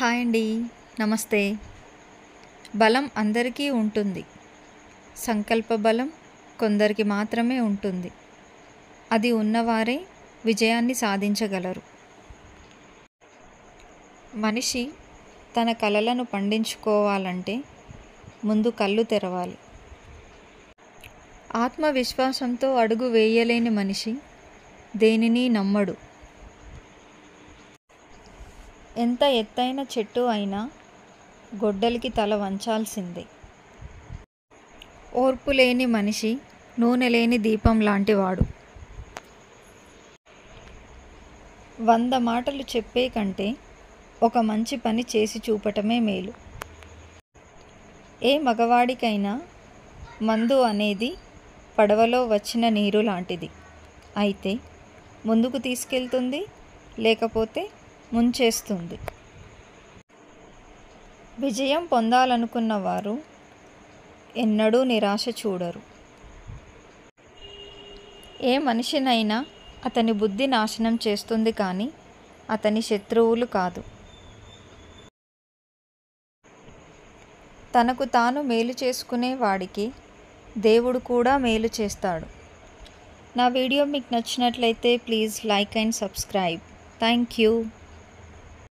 Hi అండి. నమస్తే. బలం అందరికీ ఉంటుంది. సంకల్ప బలం కొందరికి మాత్రమే ఉంటుంది. అది ఉన్నవారే విజయాన్ని సాధించగలరు. మనిషి తన కలలను పండించుకోవాలంటే ముందు కళ్ళు తెరవాలి. ఆత్మవిశ్వాసంతో అడుగు వేయలేని మనిషి దేనిని నమ్మడు. ఎంత ఎత్తైన చెట్టు అయినా గొడ్డలికి తల వంచాల్సిందే. ఓర్పు లేని మనిషి నూనె లేని దీపం లాంటివాడు. 100 మాటలు చెప్పే కంటే ఒక మంచి పని చేసి చూపటమే మేలు. ఏ మగవాడికైనా మందు అనేది పడవలో వచ్చిన నీరు లాంటిది. అయితే ముందుకు తీసుకెళ్తుంది, లేకపోతే ముంచేస్తుంది. విజయం పొందాలనుకున్న వారు ఎన్నడూ నిరాశ చూడరు. ఏ మనిషినైనా అతని బుద్ధి నాశనం చేస్తుంది, కానీ అతని శత్రువులు కాదు. తనకు తాను మేలు చేసుకునే వాడికి దేవుడు కూడా మేలు చేస్తాడు. నా వీడియో మీకు నచ్చినట్లయితే please like and subscribe. Thank you.